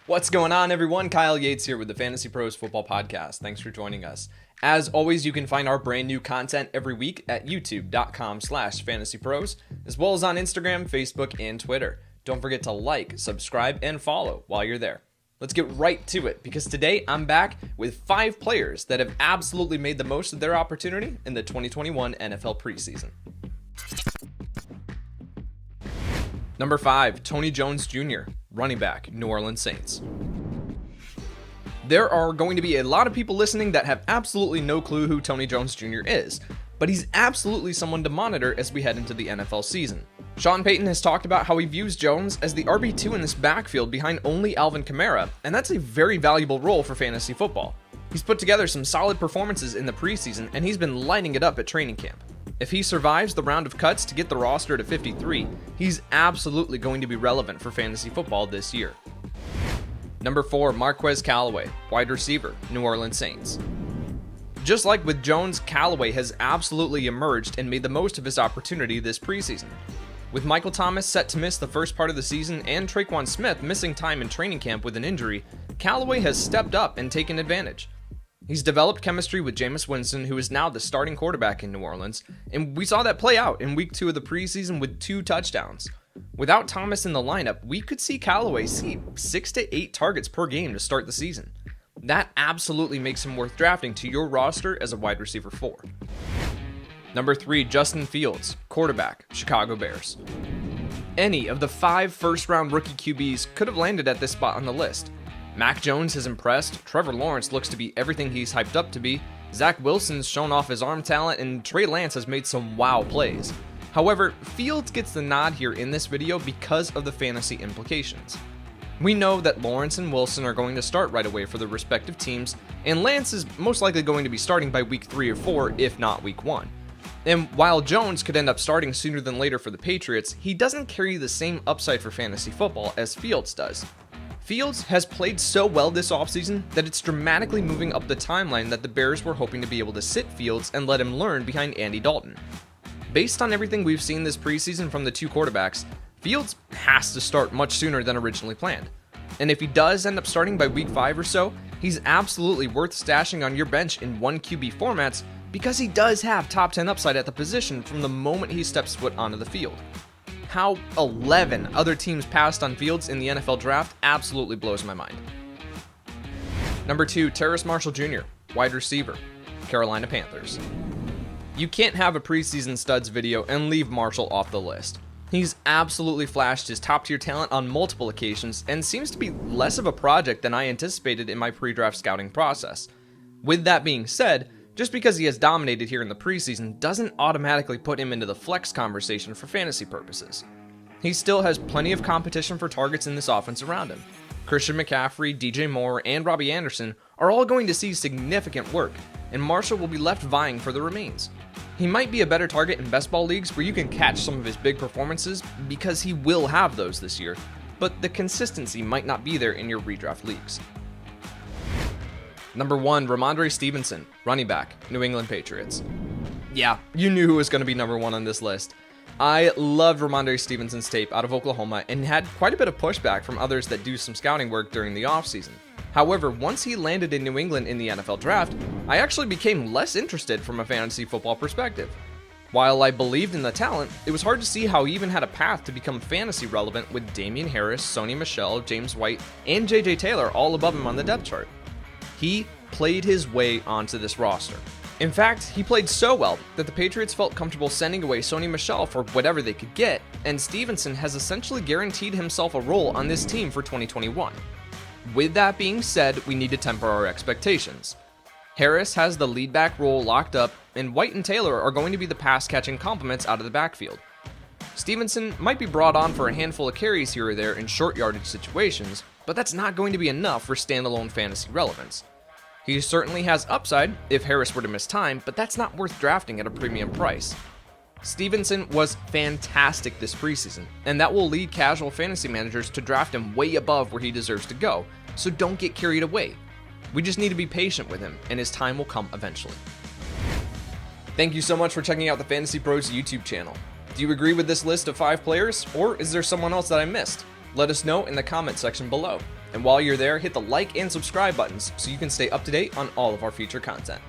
What's going on, everyone? Kyle Yates here with the Fantasy Pros Football Podcast. Thanks for joining us. As always, you can find our brand new content every week at youtube.com/fantasypros, as well as on Instagram, Facebook, and Twitter. Don't forget to like, subscribe, and follow while you're there. Let's get right to it, because today I'm back with 5 players that have absolutely made the most of their opportunity in the 2021 NFL preseason. Number 5, Tony Jones Jr., running back, New Orleans Saints. There are going to be a lot of people listening that have absolutely no clue who Tony Jones Jr. is, but he's absolutely someone to monitor as we head into the NFL season. Sean Payton has talked about how he views Jones as the RB2 in this backfield behind only Alvin Kamara, and that's a very valuable role for fantasy football. He's put together some solid performances in the preseason, and he's been lighting it up at training camp. If he survives the round of cuts to get the roster to 53, he's absolutely going to be relevant for fantasy football this year. Number 4, Marquez Callaway, wide receiver, New Orleans Saints. Just like with Jones, Callaway has absolutely emerged and made the most of his opportunity this preseason. With Michael Thomas set to miss the first part of the season and Tre'Quan Smith missing time in training camp with an injury, Callaway has stepped up and taken advantage. He's developed chemistry with Jameis Winston, who is now the starting quarterback in New Orleans, and we saw that play out in week 2 of the preseason with 2 touchdowns. Without Thomas in the lineup, we could see Callaway see 6 to 8 targets per game to start the season. That absolutely makes him worth drafting to your roster as a wide receiver 4. Number 3, Justin Fields, quarterback, Chicago Bears. Any of the 5 first-round rookie QBs could have landed at this spot on the list. Mac Jones has impressed, Trevor Lawrence looks to be everything he's hyped up to be, Zach Wilson's shown off his arm talent, and Trey Lance has made some wow plays. However, Fields gets the nod here in this video because of the fantasy implications. We know that Lawrence and Wilson are going to start right away for their respective teams, and Lance is most likely going to be starting by week 3 or 4, if not week 1. And while Jones could end up starting sooner than later for the Patriots, he doesn't carry the same upside for fantasy football as Fields does. Fields has played so well this offseason that it's dramatically moving up the timeline that the Bears were hoping to be able to sit Fields and let him learn behind Andy Dalton. Based on everything we've seen this preseason from the 2 quarterbacks, Fields has to start much sooner than originally planned. And if he does end up starting by week 5 or so, he's absolutely worth stashing on your bench in 1 QB formats because he does have top 10 upside at the position from the moment he steps foot onto the field. How 11 other teams passed on Fields in the NFL draft absolutely blows my mind. Number 2, Terrell Marshall Jr., wide receiver, Carolina Panthers. You can't have a preseason studs video and leave Marshall off the list. He's absolutely flashed his top-tier talent on multiple occasions and seems to be less of a project than I anticipated in my pre-draft scouting process. With that being said, just because he has dominated here in the preseason doesn't automatically put him into the flex conversation for fantasy purposes. He still has plenty of competition for targets in this offense around him. Christian McCaffrey, DJ Moore, and Robbie Anderson are all going to see significant work, and Marshall will be left vying for the remains. He might be a better target in best ball leagues where you can catch some of his big performances because he will have those this year, but the consistency might not be there in your redraft leagues. Number 1, Ramondre Stevenson, running back, New England Patriots. Yeah, you knew who was going to be number 1 on this list. I loved Ramondre Stevenson's tape out of Oklahoma and had quite a bit of pushback from others that do some scouting work during the offseason. However, once he landed in New England in the NFL draft, I actually became less interested from a fantasy football perspective. While I believed in the talent, it was hard to see how he even had a path to become fantasy relevant with Damian Harris, Sony Michel, James White, and JJ Taylor all above him on the depth chart. He played his way onto this roster. In fact, he played so well that the Patriots felt comfortable sending away Sony Michel for whatever they could get, and Stevenson has essentially guaranteed himself a role on this team for 2021. With that being said, we need to temper our expectations. Harris has the lead back role locked up, and White and Taylor are going to be the pass-catching complements out of the backfield. Stevenson might be brought on for a handful of carries here or there in short yardage situations, but that's not going to be enough for standalone fantasy relevance. He certainly has upside if Harris were to miss time, but that's not worth drafting at a premium price. Stevenson was fantastic this preseason, and that will lead casual fantasy managers to draft him way above where he deserves to go, so don't get carried away. We just need to be patient with him, and his time will come eventually. Thank you so much for checking out the Fantasy Pros YouTube channel. Do you agree with this list of 5 players, or is there someone else that I missed? Let us know in the comment section below. And while you're there, hit the like and subscribe buttons so you can stay up to date on all of our future content.